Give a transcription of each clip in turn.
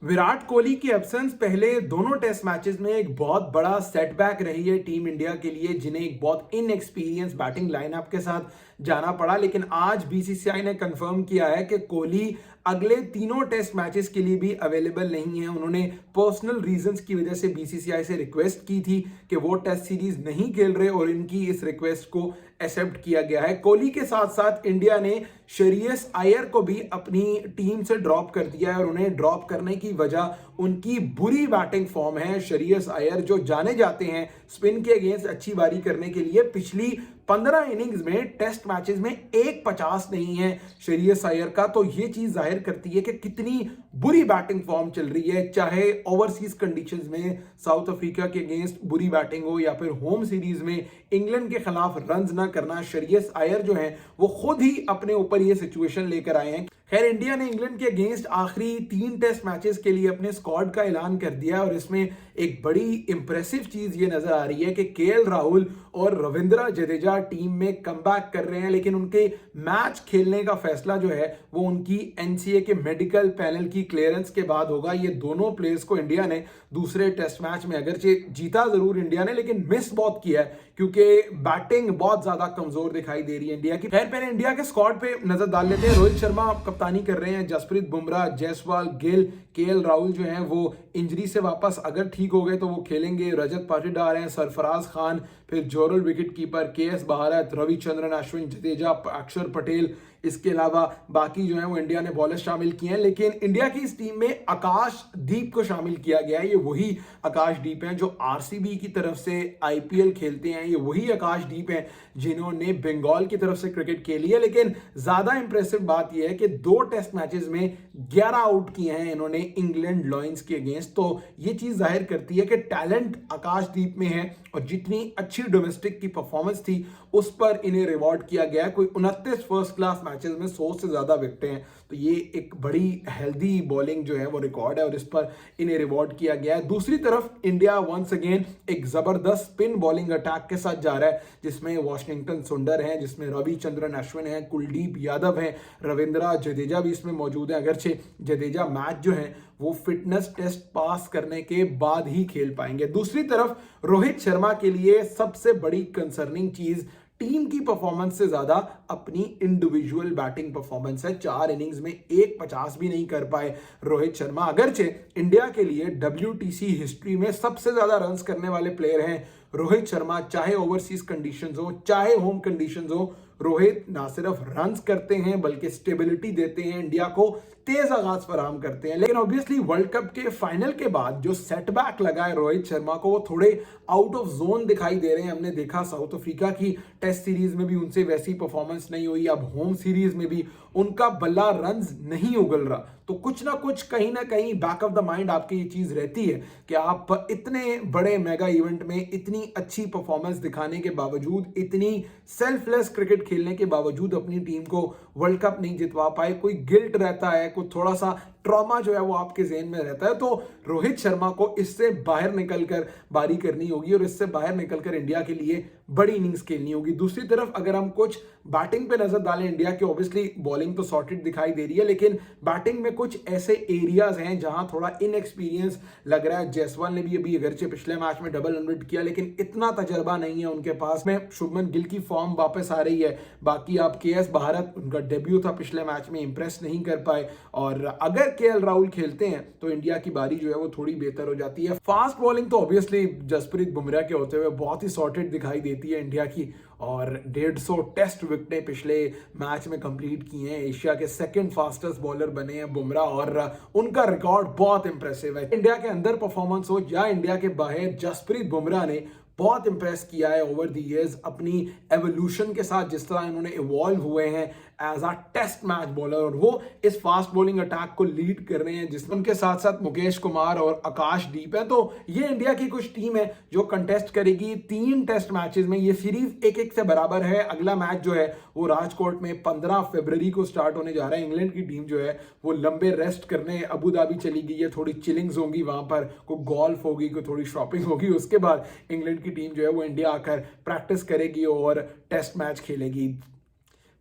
विराट कोहली की एब्सेंस पहले दोनों टेस्ट मैचेस में एक बहुत बड़ा सेटबैक रही है टीम इंडिया के लिए, जिन्हें एक बहुत इनएक्सपीरियंस बैटिंग लाइनअप के साथ जाना पड़ा। लेकिन आज बीसीसीआई ने कंफर्म किया है कि कोहली अगले तीनों टेस्ट मैचेस के लिए भी अवेलेबल नहीं है। उन्होंने पर्सनल रीजंस की वजह से बीसीसीआई से रिक्वेस्ट की थी कि वो टेस्ट सीरीज नहीं खेल रहे और इनकी इस रिक्वेस्ट को एक्सेप्ट किया गया है। कोहली के साथ साथ इंडिया ने श्रेयस अय्यर को भी अपनी टीम से ड्रॉप कर दिया है और उन्हें ड्रॉप करने की वजह उनकी बुरी बैटिंग फॉर्म है। श्रेयस अय्यर जो जाने जाते हैं स्पिन के अगेंस्ट अच्छी बारी करने के लिए, पिछली 15 इनिंग्स में टेस्ट मैचेस में 1.50 नहीं है श्रेयस अय्यर का, तो ये चीज जाहिर करती है कि कितनी बुरी बैटिंग फॉर्म चल रही है। चाहे ओवरसीज कंडीशंस में साउथ अफ्रीका के अगेंस्ट बुरी बैटिंग हो या फिर होम सीरीज में इंग्लैंड के खिलाफ रन्स ना करना, श्रेयस अय्यर जो है वो खुद ही अपने ऊपर ये सिचुएशन लेकर आए हैं। खैर, इंडिया ने इंग्लैंड के अगेंस्ट आखिरी 3 टेस्ट मैचेस के लिए अपने स्क्वाड का ऐलान कर दिया और इसमें एक बड़ी इंप्रेसिव चीज ये नजर आ रही है कि केएल राहुल और रविंद्र जडेजा टीम में कमबैक कर रहे हैं, लेकिन उनके मैच खेलने का फैसला जो है वो उनकी एनसीए के मेडिकल पैनल की क्लियरेंस के बाद होगा। ये दोनों प्लेयर्स को इंडिया ने दूसरे टेस्ट मैच में अगरचे जीता जरूर इंडिया ने, लेकिन मिस बहुत किया है क्योंकि बैटिंग बहुत ज्यादा कमजोर दिखाई दे रही है इंडिया की। खैर, पहले इंडिया के स्क्वाड पे नजर डाल लेते हैं। रोहित शर्मा कप्तानी कर रहे हैं, जसप्रीत बुमराह, जायसवाल, गिल, केएल राहुल जो हैं वो इंजरी से वापस अगर ठीक हो गए तो वो खेलेंगे। रजत पाटीदार हैं, सरफराज खान, फिर Jurel wicket keeper, KS Bharat, Ravichandran Ashwin, Jadeja, Axar Patel, इसके अलावा बाकी जो है वो इंडिया ने बॉलर शामिल किए हैं। लेकिन इंडिया की इस टीम में आकाशदीप को शामिल किया गया है। ये वही आकाशदीप हैं जो आरसीबी की तरफ से आईपीएल खेलते हैं, ये वही आकाशदीप हैं जिन्होंने बंगाल की तरफ से क्रिकेट खेली है। लेकिन ज्यादा इंप्रेसिव बात यह है कि 2 टेस्ट मैचेस में 11 आउट किए हैं इन्होंने इंग्लैंड लॉयंस के अगेंस्ट, तो ये चीज जाहिर करती है कि टैलेंट आकाशदीप में है और जितनी अच्छी डोमेस्टिक की परफॉर्मेंस थी उस पर इन्हें रिवॉर्ड किया गया। कोई 29 फर्स्ट क्लास मैचेस में 100 से ज्यादा विकेटें हैं, तो ये एक बड़ी हेल्दी बॉलिंग जो है वो रिकॉर्ड है और इस पर इन्हें रिवॉर्ड किया गया है। दूसरी तरफ इंडिया वंस अगेन एक जबरदस्त स्पिन बॉलिंग अटैक के साथ जा रहा है, जिसमें वॉशिंगटन सुंदर हैं, जिसमें रविचंद्रन अश्विन हैं, कुलदीप यादव हैं, रविंद्र जडेजा भी इसमें मौजूद है। अगरचे जडेजा मैच जो है वो फिटनेस टेस्ट पास करने के बाद ही खेल पाएंगे। दूसरी तरफ रोहित शर्मा के लिए सबसे बड़ी कंसर्निंग चीज टीम की परफॉर्मेंस से ज्यादा अपनी इंडिविजुअल बैटिंग परफॉर्मेंस है। 4 इनिंग्स में 1.50 भी नहीं कर पाए रोहित शर्मा। अगरचे इंडिया के लिए WTC हिस्ट्री में सबसे ज्यादा रन्स करने वाले प्लेयर हैं रोहित शर्मा, चाहे ओवरसीज कंडीशंस हो चाहे होम कंडीशंस हो। रोहित ना सिर्फ रन्स करते हैं बल्कि स्टेबिलिटी देते हैं, इंडिया को तेज आगाज फराहम करते हैं। लेकिन ऑब्वियसली वर्ल्ड कप के फाइनल के बाद जो सेटबैक लगा है रोहित शर्मा को, वो थोड़े आउट ऑफ जोन दिखाई दे रहे हैं। हमने देखा साउथ अफ्रीका की टेस्ट सीरीज में भी उनसे वैसी परफॉर्मेंस नहीं हुई, अब होम सीरीज में भी उनका बल्ला रन्स नहीं उगल रहा। तो कुछ ना कुछ कहीं ना कहीं बैक ऑफ द माइंड आपकी ये चीज रहती है कि आप इतने बड़े मेगा इवेंट में इतनी अच्छी परफॉर्मेंस दिखाने के बावजूद, इतनी सेल्फलेस क्रिकेट खेलने के बावजूद अपनी टीम को वर्ल्ड कप नहीं जितवा पाए। कोई गिल्ट रहता है, कोई थोड़ा सा ट्रॉमा जो है वो आपके ज़हन में रहता है। तो रोहित शर्मा को इससे बाहर निकलकर बारी करनी होगी और इससे बाहर निकलकर इंडिया के लिए बड़ी इनिंग्स खेलनी होगी। दूसरी तरफ अगर हम कुछ बैटिंग पे नजर डालें इंडिया की, ऑब्वियसली बॉलिंग तो सॉर्टेड दिखाई दे रही है, लेकिन बैटिंग में कुछ ऐसे एरियाज हैं जहां थोड़ा इनएक्सपीरियंस लग रहा है। जायसवाल ने भी अभी अगरचे पिछले मैच में डबल 100 किया, लेकिन इतना तजर्बा नहीं है उनके पास में। शुभमन गिल की फॉर्म वापस आ रही है। बाकी आप केएस भारत, उनका डेब्यू था पिछले मैच में, इंप्रेस नहीं कर पाए। और अगर केएल राहुल खेलते हैं तो इंडिया की बारी जो है वो थोड़ी बेहतर हो जाती है। फास्ट बॉलिंग तो ऑब्वियसली जसप्रीत बुमराह के होते हुए बहुत ही सॉर्टेड दिखाई देती है इंडिया की, और 150 टेस्ट विकेटें पिछले मैच में कंप्लीट की हैं। एशिया के सेकंड फास्टेस्ट बॉलर बने हैं बुमराह और उनका रिकॉर्ड बहुत इंप्रेसिव है। इंडिया के अंदर परफॉर्मेंस हो या इंडिया के बाहर, जसप्रीत बुमराह ने बहुत इंप्रेस किया है ओवर द इयर्स अपनी एवोल्यूशन के साथ, जिस तरह इन्होंने इवॉल्व हुए हैं as a test match bowler, और वो इस फास्ट बॉलिंग अटैक को लीड कर रहे हैं, जिसमें उनके साथ साथ मुकेश कुमार और आकाशदीप है। तो ये इंडिया की कुछ टीम है जो कंटेस्ट करेगी 3 टेस्ट मैचेस में। ये सीरीज 1-1 से बराबर है। अगला मैच जो है वो राजकोट में 15 फरवरी को स्टार्ट होने जा रहा है। इंग्लैंड की टीम जो है वो लंबे रेस्ट करने अबू धाबी चली गई है, थोड़ी चिलिंग्स होंगी वहां पर, कोई गोल्फ होगी, कोई थोड़ी शॉपिंग होगी। उसके बाद इंग्लैंड की टीम जो है वो इंडिया आकर प्रैक्टिस करेगी और टेस्ट मैच खेलेगी,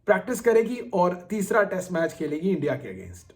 प्रैक्टिस करेगी और तीसरा टेस्ट मैच खेलेगी इंडिया के अगेंस्ट।